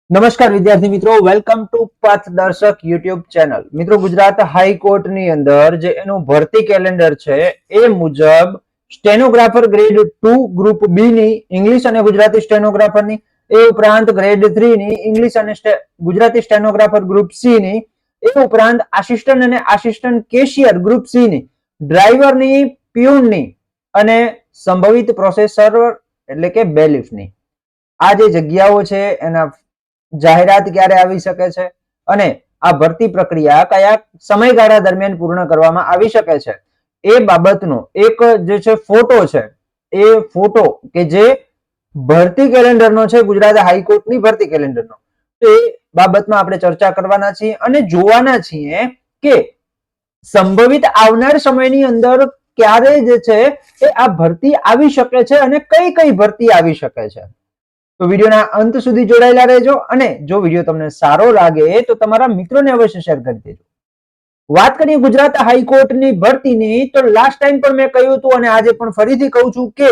નમસ્કાર વિદ્યાર્થી મિત્રો, વેલકમ ટુ પથદર્શક યુટ્યુબ ચેનલ. મિત્રો, ગુજરાત હાઈકોર્ટની અંદર જે એનું ભરતી કેલેન્ડર છે એ મુજબ સ્ટેનોગ્રાફર ગ્રેડ 2 ગ્રુપ બી ની ઇંગ્લિશ અને ગુજરાતી સ્ટેનોગ્રાફરની, એ ઉપરાંત ગ્રેડ 3 ની ઇંગ્લિશ અને ગુજરાતી સ્ટેનોગ્રાફર ગ્રુપ સી ની, એ ઉપરાંત આસિસ્ટન્ટ અને આસિસ્ટન્ટ કેશિયર ગ્રુપ સી ની, ડ્રાઈવરની, પ્યુનની અને સંભવિત પ્રોસેસર એટલે કે બેલિફની આ જે જગ્યાઓ છે એના જાહેરાત ક્યારે આવી શકે છે અને આ ભરતી પ્રક્રિયા કયા સમયગાળા દરમિયાન પૂર્ણ કરવામાં આવી શકે છે એ બાબતનો એક જે છે ફોટો છે, એ ફોટો કે જે ભરતી કેલેન્ડરનો છે, ગુજરાત હાઈકોર્ટની ભરતી કેલેન્ડરનો, તો એ બાબતમાં આપણે ચર્ચા કરવાના છીએ અને જોવાના છીએ કે સંભવિત આવનાર સમયની અંદર ક્યારે જે છે એ આ ભરતી આવી શકે છે અને કઈ કઈ ભરતી આવી શકે છે. તો વિડીયોના અંત સુધી જોડાયેલા રહેજો અને જો વિડીયો તમને સારો લાગે તો તમારા મિત્રોને અવશ્ય શેર કરી દેજો. વાત કરીએ ગુજરાત હાઈકોર્ટની ભરતીની, તો લાસ્ટ ટાઈમ પણ મેં કહ્યું હતું અને આજે પણ ફરીથી કહું છું કે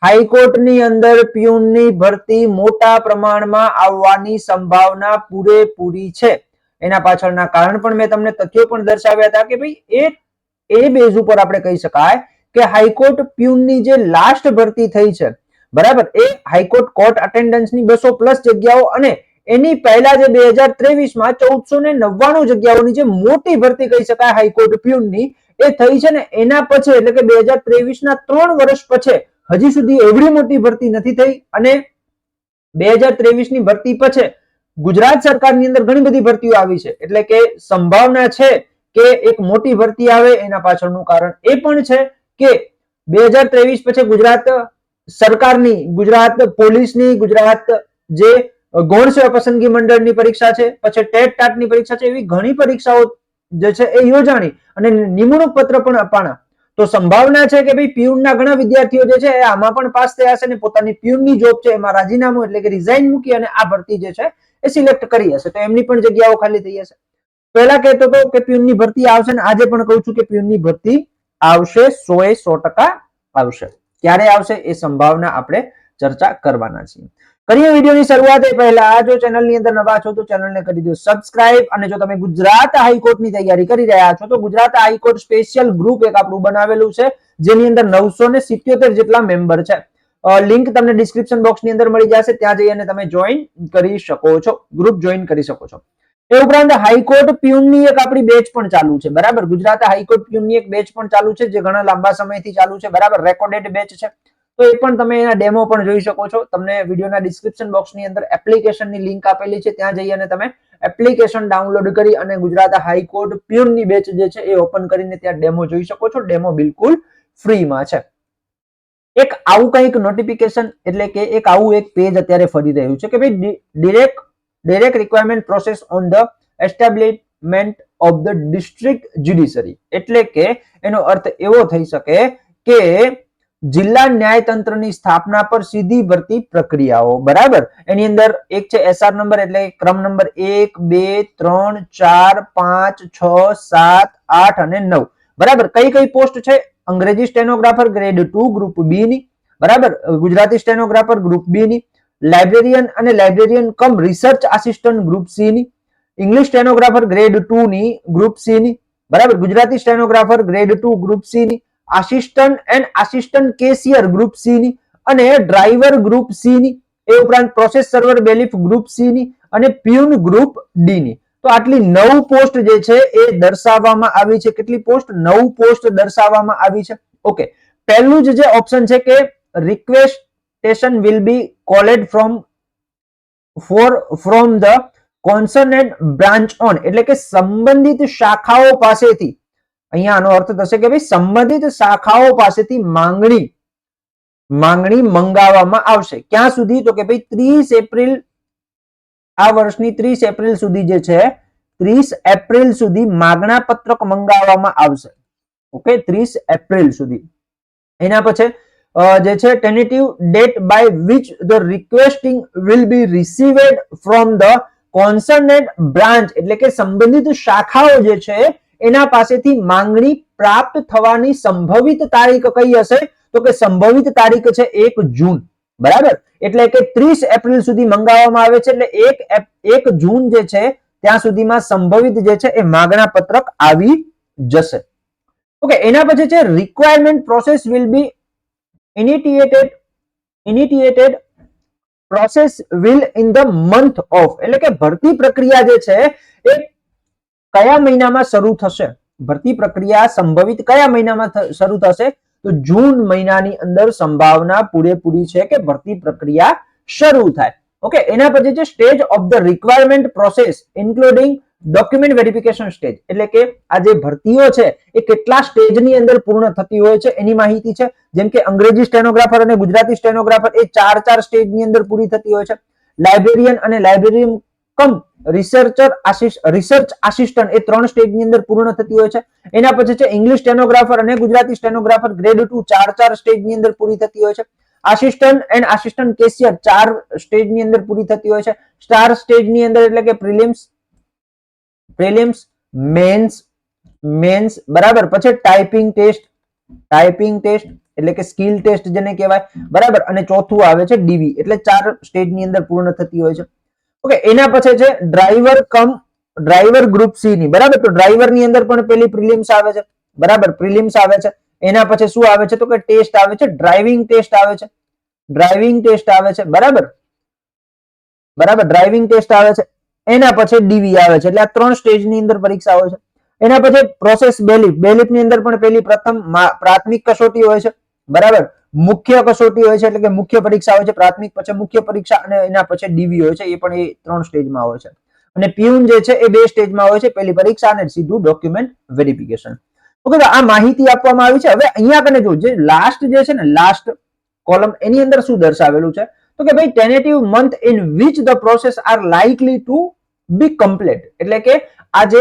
હાઈકોર્ટની અંદર પ્યુનની ભરતી મોટા પ્રમાણમાં આવવાની સંભાવના પૂરેપૂરી છે. એના પાછળના કારણ પણ મેં તમને તથ્યો પણ દર્શાવ્યા હતા કે ભાઈ એ બેઝ ઉપર આપણે કહી શકાય કે હાઈકોર્ટ પ્યુનની જે લાસ્ટ ભરતી થઈ છે, બરાબર, એ હાઈકોર્ટ કોર્ટ અટેન્ડન્સની 200+ જગ્યાઓ અને એની પહેલા જે 2023માં 1499 જગ્યાઓની જે મોટી ભરતી કહી શકાય હાઈકોર્ટ પ્યુનની, એ થઈ છે ને એના પછી એટલે કે 2023ના 3 વર્ષ પછી હજી સુધી એવડી મોટી ભરતી નથી થઈ. અને 2023ની ભરતી પછી ગુજરાત સરકારની અંદર ઘણી બધી ભરતીઓ આવી છે, એટલે કે સંભાવના છે કે એક મોટી ભરતી આવે. એના પાછળનું કારણ એ પણ છે કે 2023 પછી ગુજરાત સરકારની, ગુજરાત પોલીસની, ગુજરાત જે ગૌણ સેવા પસંદગી મંડળની પરીક્ષા છે, પછી ટેટ ટાટની પરીક્ષા છે, એવી ઘણી પરીક્ષાઓ જે છે એ યોજાણી અને નિમણૂક પત્ર પણ અપાણા. તો સંભાવના છે કે ભાઈ પ્યુનના ઘણા વિદ્યાર્થીઓ જે છે આમાં પણ પાસ થયા હશે અને પોતાની પ્યુનની જોબ છે એમાં રાજીનામું એટલે કે રિઝાઇન મૂકી અને આ ભરતી જે છે એ સિલેક્ટ કરી હશે, તો એમની પણ જગ્યાઓ ખાલી થઈ હશે. પહેલા કહેતો હતો કે પ્યુનની ભરતી આવશે ને આજે પણ કહું છું કે પ્યુનની ભરતી આવશે, 100% આવશે. ક્યારે આવશે એ સંભાવના આપણે ચર્ચા કરવાના છીએ. કરીએ વિડીયોની શરૂઆત. એ પહેલા જો ચેનલની અંદર નવા છો તો ચેનલને કરી દો સબસ્ક્રાઇબ, અને જો તમે ગુજરાત હાઈકોર્ટની તૈયારી કરી રહ્યા છો તો ગુજરાત હાઈકોર્ટ સ્પેશિયલ ગ્રુપ એક આપણું બનાવેલું છે જેની અંદર 977 જેટલા મેમ્બર છે. લિંક તમને ડિસ્ક્રિપ્શન બોક્સની અંદર મળી જશે, ત્યાં જઈ અને તમે જોઈન કરી શકો છો, ગ્રુપ જોઈન કરી શકો છો. એ ઉપરાંત હાઈકોર્ટ પ્યુનની એક આપણી બેચ પણ ચાલુ છે, બરાબર. ગુજરાત હાઈકોર્ટ પ્યુનની એક બેચ પણ ચાલુ છે જે ઘણા લાંબા સમયથી ચાલુ છે, બરાબર. રેકોર્ડેડ બેચ છે, તો એ પણ તમે એના ડેમો પણ જોઈ શકો છો. તમને વિડીયોના ડિસ્ક્રિપ્શન બોક્સની અંદર એપ્લિકેશનની લિંક આપેલી છે, ત્યાં જઈ અને તમે એપ્લિકેશન ડાઉનલોડ કરી અને ગુજરાત હાઈકોર્ટ પ્યુનની બેચ જે છે એ ઓપન કરીને ત્યાં ડેમો જોઈ શકો છો. ડેમો બિલકુલ ફ્રીમાં છે. એક આવું કંઈક નોટિફિકેશન એટલે કે એક આવું એક પેજ અત્યારે ફરી રહ્યું છે કે ભાઈ direct requirement process on the establishment of the district judiciary, એટલે કે એનો અર્થ એવો થઈ શકે કે જિલ્લા ન્યાયતંત્રની સ્થાપના પર સીધી ભરતી પ્રક્રિયાઓ, બરાબર. એની અંદર એક છે એસઆર નંબર એટલે ક્રમ નંબર 1, 2, 3, 4, 5, 6, 7, 8 અને 9, બરાબર. કઈ કઈ પોસ્ટ છે? અંગ્રેજી સ્ટેનોગ્રાફર ગ્રેડ 2 ગ્રુપ બી ની, બરાબર. ગુજરાતી સ્ટેનોગ્રાફર ગ્રુપ બી ની, લાઇબ્રેરિયન અને librarian cum research assistant group C ની, ઇંગ્લિશ સ્ટેનોગ્રાફર ગ્રેડ 2 ની ગ્રુપ સી ની, બરાબર. Gujarati stenographer grade 2 group C ની, assistant and assistant cashier group C ની અને ડ્રાઈવર ગ્રુપ સી ની. એ ઉપરાંત process server bailiff group C ની અને પ્યુન ગ્રુપ ડી ની. તો આટલી 9 પોસ્ટ જે છે એ દર્શાવવામાં આવી છે. કેટલી પોસ્ટ? 9 પોસ્ટ દર્શાવવામાં આવી છે. ઓકે, પહેલું જ જે ઓપ્શન છે કે requisition will be called from the concerned branch on, એટલે કે સંબંધિત શાખાઓ પાસેથી, અહીંયા આનો અર્થ થશે કે ભાઈ સંબંધિત શાખાઓ પાસેથી માંગણી મંગાવવામાં આવશે. ક્યાં સુધી? તો કે ભાઈ 30 એપ્રિલ, આ વર્ષની 30 એપ્રિલ સુધી જે છે 30 એપ્રિલ સુધી માગણા પત્રક મંગાવવામાં આવશે. ઓકે, 30 એપ્રિલ સુધી. એના પછી જે છે tentative date by which the requesting will be received from the concerned branch, એટલે કે સંબંધિત શાખાઓ જે છે એના પાસેથી માંગણી પ્રાપ્ત થવાની સંભવિત તારીખ કઈ હશે? તો કે સંભવિત તારીખ છે 1 જૂન. બરાબર, એટલે કે 30 એપ્રિલ સુધી મંગાવવામાં આવે છે, એટલે 1 જૂન જે છે ત્યાં સુધીમાં સંભવિત જે છે એ માગણા પત્રક આવી જશે. ઓકે, એના પછી છે requirement process will be initiated process will in the month of, એટલે કે ભરતી પ્રક્રિયા જે છે એ કયા મહિનામાં શરૂ થશે? ભરતી પ્રક્રિયા સંભવિત કયા મહિનામાં શરૂ થશે? તો જૂન મહિનાની અંદર સંભાવના પૂરેપૂરી છે કે ભરતી પ્રક્રિયા શરૂ થાય. ઓકે, એના પછી છે stage of the requirement process including document verification stage, એટલે કે આ જે ભરતીઓ છે એ કેટલા સ્ટેજની અંદર પૂર્ણ થતી હોય છે એની માહિતી છે. જેમ કે અંગ્રેજી સ્ટેનોગ્રાફર અને ગુજરાતી સ્ટેનોગ્રાફર એ 4 સ્ટેજની અંદર પૂરી થતી હોય છે. લાઇબ્રેરિયન અને લાઇબ્રેરિયન કમ રિસર્ચ આસિસ્ટન્ટ એ 3 સ્ટેજની અંદર પૂર્ણ થતી હોય છે. એના પછી છે ઇંગ્લિશ સ્ટેનોગ્રાફર અને ગુજરાતી સ્ટેનોગ્રાફર ગ્રેડ 2 4 સ્ટેજની અંદર પૂરી થતી હોય છે. આસિસ્ટન્ટ એન્ડ આસિસ્ટન્ટ કેશિયર 4 સ્ટેજની અંદર પૂરી થતી હોય છે. સ્ટાર સ્ટેજની અંદર એટલે કે પ્રિલિમ્સ મેન્સ બરાબર, પછી ટાઈપિંગ ટેસ્ટ એટલે કે સ્કિલ ટેસ્ટ જેને કહેવાય, બરાબર, અને ચોથું આવે છે ડીવી, એટલે 4 સ્ટેજની અંદર પૂર્ણ થતી હોય છે. ઓકે, એના પછી છે ડ્રાઈવર ગ્રુપ સી ની, બરાબર, તો ડ્રાઈવર ની અંદર પણ પેલી પ્રિલિમ્સ આવે છે, બરાબર, પ્રિલિમ્સ આવે છે. એના પછી શું આવે છે તો કે ટેસ્ટ આવે છે, ડ્રાઇવિંગ ટેસ્ટ આવે છે, બરાબર, ડ્રાઇવિંગ ટેસ્ટ આવે છે. એના પછી ડીવી આવે છે, એટલે આ 3 સ્ટેજની અંદર પરીક્ષા હોય છે. એના પછી પ્રોસેસ બેલીફ ની અંદર પણ પેલી પ્રથમ પ્રાથમિક કસોટી હોય છે, બરાબર, મુખ્ય કસોટી હોય છે, એટલે કે મુખ્ય પરીક્ષા હોય છે, પ્રાથમિક પછી મુખ્ય પરીક્ષા, અને એના પછી ડીવી હોય છે, એ પણ એ 3 સ્ટેજમાં હોય છે. અને પ્યુન જે છે એ 2 સ્ટેજમાં હોય છે, પહેલી પરીક્ષા અને સીધું ડોક્યુમેન્ટ વેરિફિકેશન. ઓકે, તો આ માહિતી આપવામાં આવી છે. હવે અહીંયા કને જો જે લાસ્ટ જે છે ને, લાસ્ટ કોલમ, એની અંદર શું દર્શાવેલું છે તો કે ભાઈ tentative month in which the process are likely to be complete, એટલે કે આ જે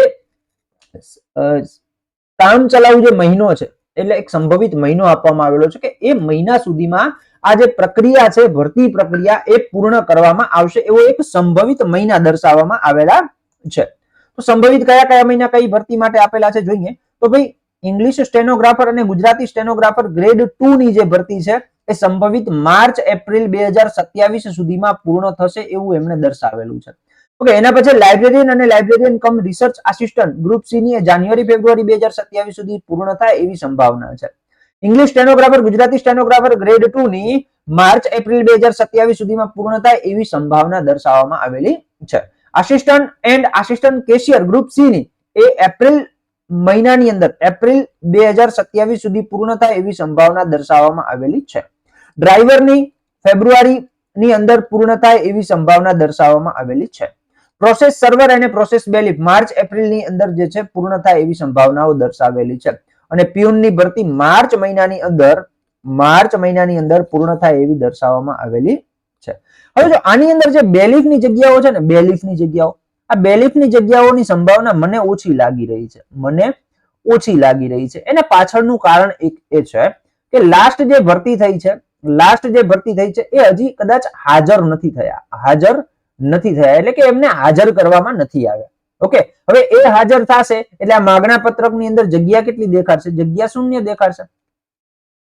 કામ ચલાઉ જે મહિનો છે, એટલે એક સંભવિત મહિનો આપવામાં આવેલો છે કે એ મહિના સુધીમાં આ જે પ્રક્રિયા છે, ભરતી પ્રક્રિયા, એ પૂર્ણ કરવામાં આવશે, એવો એક સંભવિત મહિના દર્શાવવામાં આવેલા છે. તો સંભવિત કયા કયા મહિના કઈ ભરતી માટે આપેલા છે જોઈએ તો ભાઈ ઇંગ્લિશ સ્ટેનોગ્રાફર અને ગુજરાતી સ્ટેનોગ્રાફર ગ્રેડ 2 ની જે ભરતી છે એ સંભવિત માર્ચ એપ્રિલ 2027 સુધીમાં પૂર્ણ થશે એવું એમણે દર્શાવેલું છે. ઓકે, એના પછી લાઇબ્રેરિયન અને librarian cum research assistant group C ની જાન્યુઆરી ફેબ્રુઆરી 2027 સુધી પૂર્ણ થાય એવી સંભાવના છે. English stenographer Gujarati stenographer grade 2 ની માર્ચ એપ્રિલ 2027 સુધીમાં પૂર્ણ થાય એવી સંભાવના દર્શાવવામાં આવેલી છે. Assistant and assistant cashier group C ની એ એપ્રિલ મહિનાની અંદર એપ્રિલ 2027 સુધી પૂર્ણ થાય એવી સંભાવના દર્શાવવામાં આવેલી છે. ડ્રાઈવરની ફેબ્રુઆરી ની અંદર પૂર્ણ થાય એવી સંભાવના દર્શાવવામાં આવેલી છે. પ્રોસેસ સર્વર અને પ્રોસેસ બેલીફ માર્ચ એપ્રિલ ની અંદર જે છે પૂર્ણ થાય એવી સંભાવનાઓ દર્શાવેલી છે. અને પ્યુન ની ભરતી માર્ચ મહિનાની અંદર પૂર્ણ થાય એવી દર્શાવવામાં આવેલી છે. હવે જો આની અંદર જે બેલીફની જગ્યાઓ છે ને, આ બેલીફની જગ્યાઓની સંભાવના મને ઓછી લાગી રહી છે. એને પાછળનું કારણ એક એ છે કે લાસ્ટ જે ભરતી થઈ છે એ હજી કદાચ હાજર નથી થયા, એટલે કે એમને હાજર કરવામાં નથી આવ્યા. ઓકે, હવે એ હાજર થશે એટલે આ માગણા પત્રકની અંદર જગ્યા કેટલી દેખાડશે? જગ્યા શૂન્ય દેખાડશે,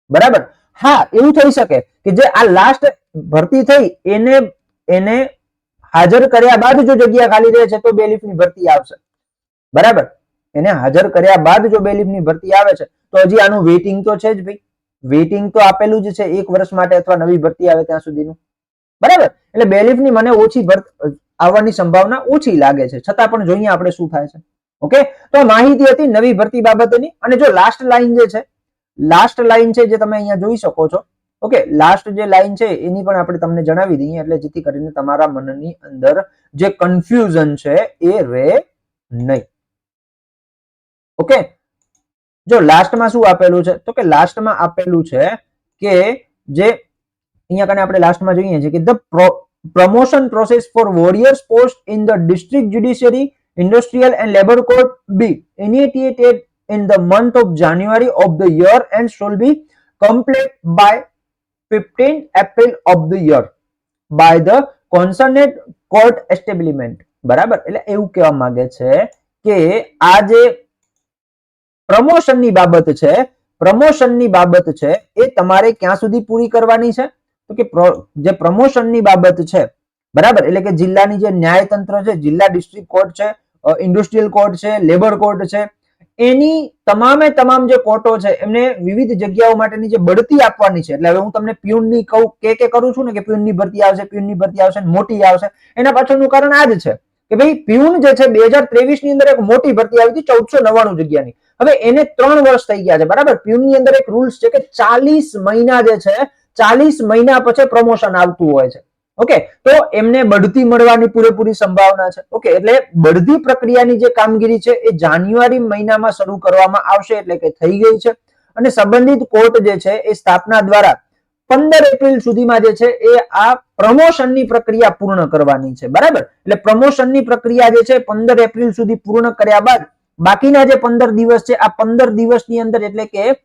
બરાબર. હા, એવું થઈ શકે કે જે આ લાસ્ટ ભરતી થઈ એને હાજર કર્યા બાદ જો જગ્યા ખાલી રહે છે તો બેલીફની ભરતી આવશે, બરાબર. એને હાજર કર્યા બાદ જો બેલીફની ભરતી આવે છે તો હજી આનું વેઇટિંગ તો છે જ ભાઈ, વેઇટિંગ તો આપેલું જ છે 1 વર્ષ માટે અથવા નવી ભરતી આવે ત્યાં સુધીનું, બરાબર. એટલે બેલીફની મને ઓછી આવવાની સંભાવના ઓછી લાગે છે, છતાં પણ જોઈએ આપણે શું થાય છે. ઓકે, તો માહિતી હતી નવી ભરતી બાબતની. અને જો લાસ્ટ લાઈન છે જે તમે અહીંયા જોઈ શકો છો, ઓકે, લાસ્ટ જે લાઈન છે એની પણ આપણે તમને જણાવી દઈએ, એટલે જેથી કરીને તમારા મનની અંદર જે કન્ફ્યુઝન છે એ રહે નહીં. ઓકે, જો લાસ્ટમાં શું આપેલું છે તો કે લાસ્ટમાં આપેલું છે કે જે અહીંયા કને આપણે લાસ્ટમાં જોઈએ છે કે the promotion process for warriors post in the district judiciary, industrial and labor court be initiated in the month of January of the year and shall be complete by 15 April of the year by the concerned court establishment, બરાબર. એટલે એવું કહેવા માંગે છે કે આ જે પ્રમોશનની બાબત છે એ તમારે ક્યાં સુધી પૂરી કરવાની છે તો કે જે પ્રમોશનની બાબત છે, બરાબર, એટલે કે જિલ્લાની જે ન્યાયતંત્ર છે, જિલ્લા ડિસ્ટ્રિક્ટ કોર્ટ છે, ઇન્ડસ્ટ્રીયલ કોર્ટ છે, લેબર કોર્ટ છે, એની તમામે તમામ જે કોર્ટો છે એમને વિવિધ જગ્યાઓ માટેની જે બઢતી આપવાની છે. એટલે હવે હું તમને પ્યુનની કહું કે કરું છું ને કે પ્યુનની ભરતી આવશે, પ્યુનની ભરતી આવશે, મોટી આવશે, એના પાછળનું કારણ આ જ છે કે ભાઈ પ્યુન જે છે 2023 ની અંદર એક મોટી ભરતી આવી હતી 1499 જગ્યાની. હવે એને 3 વર્ષ થઈ ગયા છે, બરાબર. પ્યુનની અંદર એક રૂલ્સ છે કે 40 મહિના જે છે, 40 મહિના પછી પ્રમોશન આવતું હોય છે. ઓકે, તો એમને બઢતી મળવાની પૂરેપૂરી સંભાવના છે. ઓકે, એટલે બઢતી પ્રક્રિયાની જે કામગીરી છે એ જાન્યુઆરી મહિનામાં શરૂ કરવામાં આવશે, એટલે કે થઈ ગઈ છે. અને સંબંધિત કોર્ટ જે છે એ સ્થાપના દ્વારા 15 એપ્રિલ સુધીમાં જે છે એ આ પ્રમોશનની પ્રક્રિયા પૂર્ણ કરવાની છે, બરાબર. એટલે પ્રમોશનની પ્રક્રિયા જે છે 15 એપ્રિલ સુધી પૂર્ણ કર્યા બાદ બાકીના જે 15 દિવસ છે, આ 15 દિવસની અંદર એટલે કે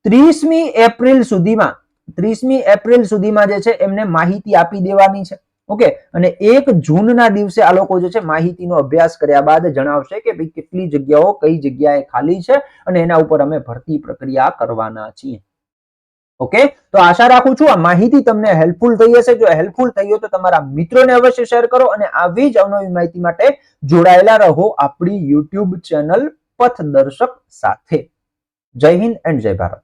30મી એપ્રિલ સુધીમાં 30મી એપ્રિલ સુધીમાં જે છે એમને માહિતી આપી દેવાની છે. ઓકે, અને 1 જૂનના દિવસે આ લોકો જે છે માહિતીનો અભ્યાસ કર્યા બાદ જણાવશે કે ભાઈ કેટલી જગ્યાઓ કઈ જગ્યાએ ખાલી છે અને એના ઉપર અમે ભરતી પ્રક્રિયા કરવાના છીએ. ઓકે, તો આશા રાખું છું આ માહિતી તમને હેલ્પફુલ થઈ હશે. જો હેલ્પફુલ થઈ હોય તો તમારા મિત્રોને અવશ્ય શેર કરો અને આવી જ અવનવી માહિતી માટે જોડાયેલા રહો આપણી YouTube ચેનલ પથદર્શક સાથે. જય હિન્દ એન્ડ જય ભારત.